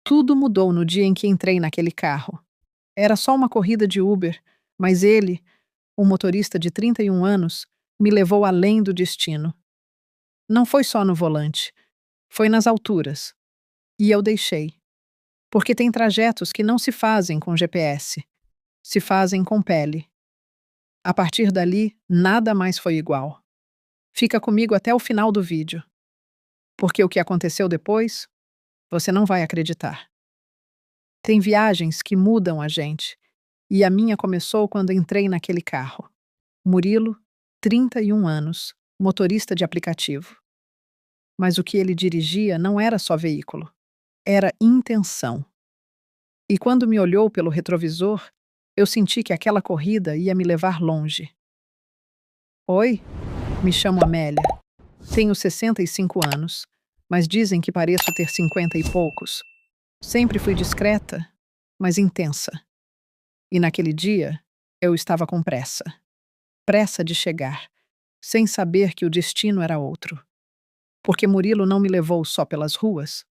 Tudo mudou no dia em que entrei naquele carro. Era só uma corrida de Uber, mas ele, um motorista de 31 anos, me levou além do destino. Não foi só no volante, foi nas alturas. E eu deixei. Porque tem trajetos que não se fazem com GPS, se fazem com pele. A partir dali, nada mais foi igual. Fica comigo até o final do vídeo. Porque o que aconteceu depois, você não vai acreditar. Tem viagens que mudam a gente, e a minha começou quando entrei naquele carro. Murilo, 31 anos, motorista de aplicativo. Mas o que ele dirigia não era só veículo, era intenção. E quando me olhou pelo retrovisor, eu senti que aquela corrida ia me levar longe. Oi, me chamo Amélia. Tenho 65 anos, mas dizem que pareço ter 50 e poucos. Sempre fui discreta, mas intensa. E naquele dia, eu estava com pressa. Pressa de chegar, sem saber que o destino era outro. Porque Murilo não me levou só pelas ruas,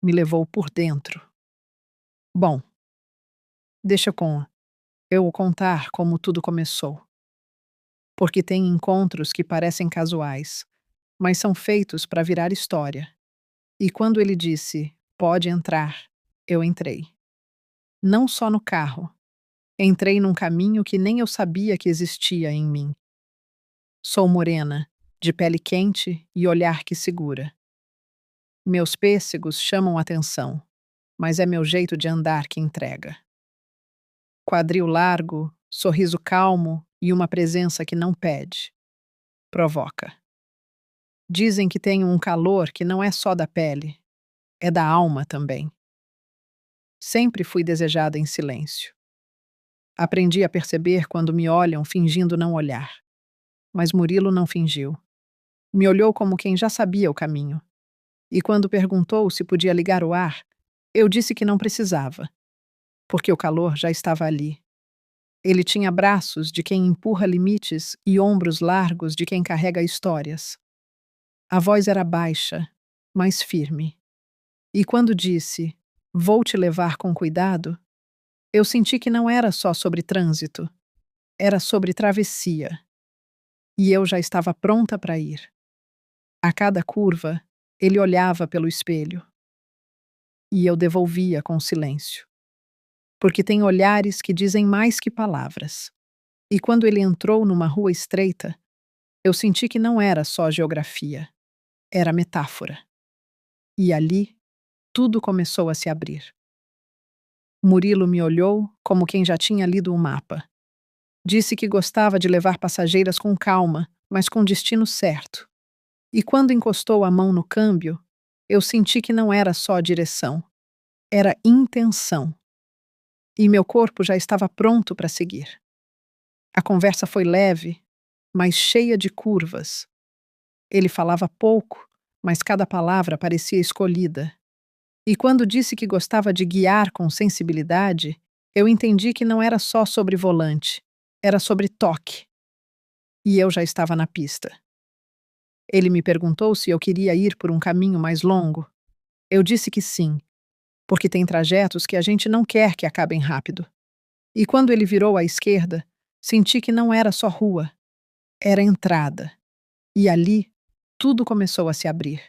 me levou por dentro. Bom, deixa eu contar como tudo começou. Porque tem encontros que parecem casuais, mas são feitos para virar história. E quando ele disse, pode entrar, eu entrei. Não só no carro. Entrei num caminho que nem eu sabia que existia em mim. Sou morena, de pele quente e olhar que segura. Meus pêssegos chamam atenção, mas é meu jeito de andar que entrega. Quadril largo, sorriso calmo e uma presença que não pede. Provoca. Dizem que tenho um calor que não é só da pele, é da alma também. Sempre fui desejada em silêncio. Aprendi a perceber quando me olham fingindo não olhar. Mas Murilo não fingiu. Me olhou como quem já sabia o caminho. E quando perguntou se podia ligar o ar, eu disse que não precisava, porque o calor já estava ali. Ele tinha braços de quem empurra limites e ombros largos de quem carrega histórias. A voz era baixa, mas firme. E quando disse, vou te levar com cuidado, eu senti que não era só sobre trânsito, era sobre travessia. E eu já estava pronta para ir. A cada curva, ele olhava pelo espelho. E eu devolvia com silêncio. Porque tem olhares que dizem mais que palavras. E quando ele entrou numa rua estreita, eu senti que não era só geografia, era metáfora. E ali, tudo começou a se abrir. Murilo me olhou como quem já tinha lido o mapa. Disse que gostava de levar passageiras com calma, mas com destino certo. E quando encostou a mão no câmbio, eu senti que não era só direção, era intenção. E meu corpo já estava pronto para seguir. A conversa foi leve, mas cheia de curvas. Ele falava pouco, mas cada palavra parecia escolhida. E quando disse que gostava de guiar com sensibilidade, eu entendi que não era só sobre volante, era sobre toque. E eu já estava na pista. Ele me perguntou se eu queria ir por um caminho mais longo. Eu disse que sim, porque tem trajetos que a gente não quer que acabem rápido. E quando ele virou à esquerda, senti que não era só rua, era entrada. E ali, tudo começou a se abrir.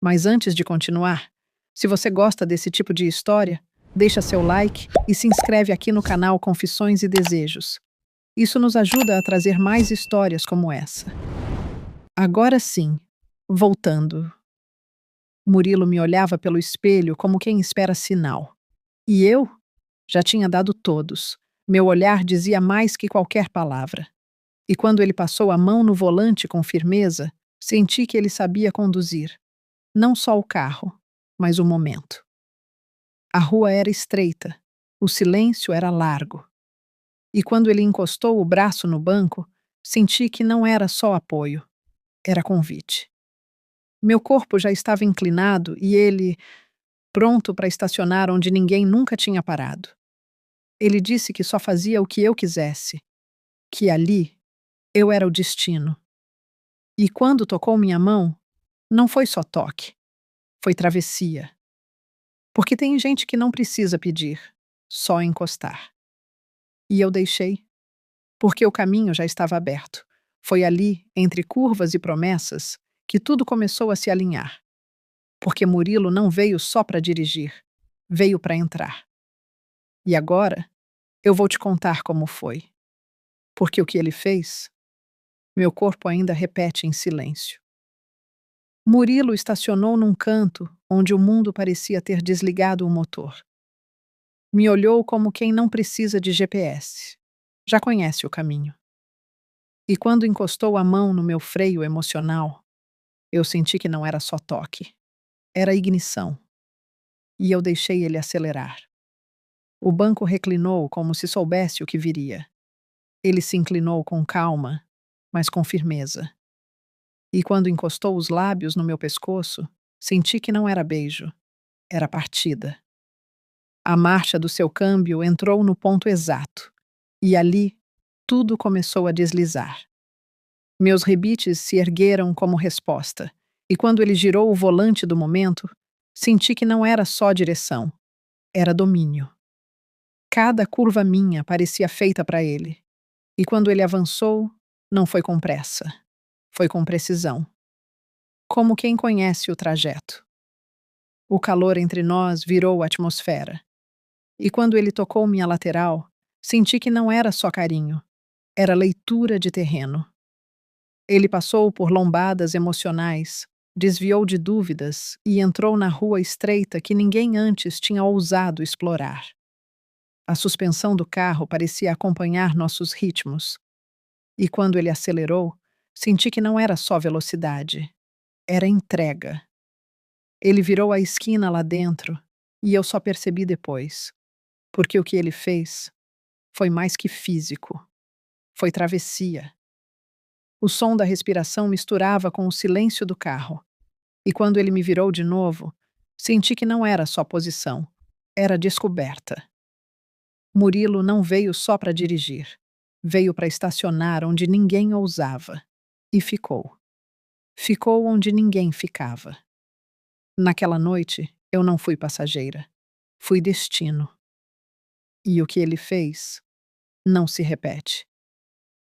Mas antes de continuar, se você gosta desse tipo de história, deixa seu like e se inscreve aqui no canal Confissões e Desejos. Isso nos ajuda a trazer mais histórias como essa. Agora sim, voltando. Murilo me olhava pelo espelho como quem espera sinal. E eu já tinha dado todos. Meu olhar dizia mais que qualquer palavra. E quando ele passou a mão no volante com firmeza, senti que ele sabia conduzir. Não só o carro, mas o momento. A rua era estreita, o silêncio era largo. E quando ele encostou o braço no banco, senti que não era só apoio, era convite. Meu corpo já estava inclinado e ele, pronto para estacionar onde ninguém nunca tinha parado. Ele disse que só fazia o que eu quisesse, que ali eu era o destino. E quando tocou minha mão, não foi só toque, foi travessia. Porque tem gente que não precisa pedir, só encostar. E eu deixei, porque o caminho já estava aberto. Foi ali, entre curvas e promessas, que tudo começou a se alinhar. Porque Murilo não veio só para dirigir, veio para entrar. E agora, eu vou te contar como foi. Porque o que ele fez, meu corpo ainda repete em silêncio. Murilo estacionou num canto onde o mundo parecia ter desligado o motor. Me olhou como quem não precisa de GPS. Já conhece o caminho. E quando encostou a mão no meu freio emocional, eu senti que não era só toque, era ignição. E eu deixei ele acelerar. O banco reclinou como se soubesse o que viria. Ele se inclinou com calma, mas com firmeza. E quando encostou os lábios no meu pescoço, senti que não era beijo, era partida. A marcha do seu câmbio entrou no ponto exato, e ali tudo começou a deslizar. Meus rebites se ergueram como resposta, e quando ele girou o volante do momento, senti que não era só direção, era domínio. Cada curva minha parecia feita para ele, e quando ele avançou, não foi com pressa, foi com precisão. Como quem conhece o trajeto. O calor entre nós virou atmosfera. E quando ele tocou minha lateral, senti que não era só carinho, era leitura de terreno. Ele passou por lombadas emocionais, desviou de dúvidas e entrou na rua estreita que ninguém antes tinha ousado explorar. A suspensão do carro parecia acompanhar nossos ritmos. E quando ele acelerou, senti que não era só velocidade, era entrega. Ele virou a esquina lá dentro e eu só percebi depois, porque o que ele fez foi mais que físico, foi travessia. O som da respiração misturava com o silêncio do carro, e quando ele me virou de novo, senti que não era só posição, era descoberta. Murilo não veio só para dirigir, veio para estacionar onde ninguém ousava, e ficou. Ficou onde ninguém ficava. Naquela noite, eu não fui passageira, fui destino. E o que ele fez não se repete.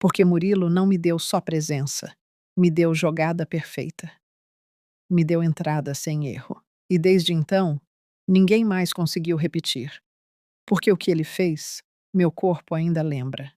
Porque Murilo não me deu só presença, me deu jogada perfeita. Me deu entrada sem erro. E desde então, ninguém mais conseguiu repetir. Porque o que ele fez, meu corpo ainda lembra.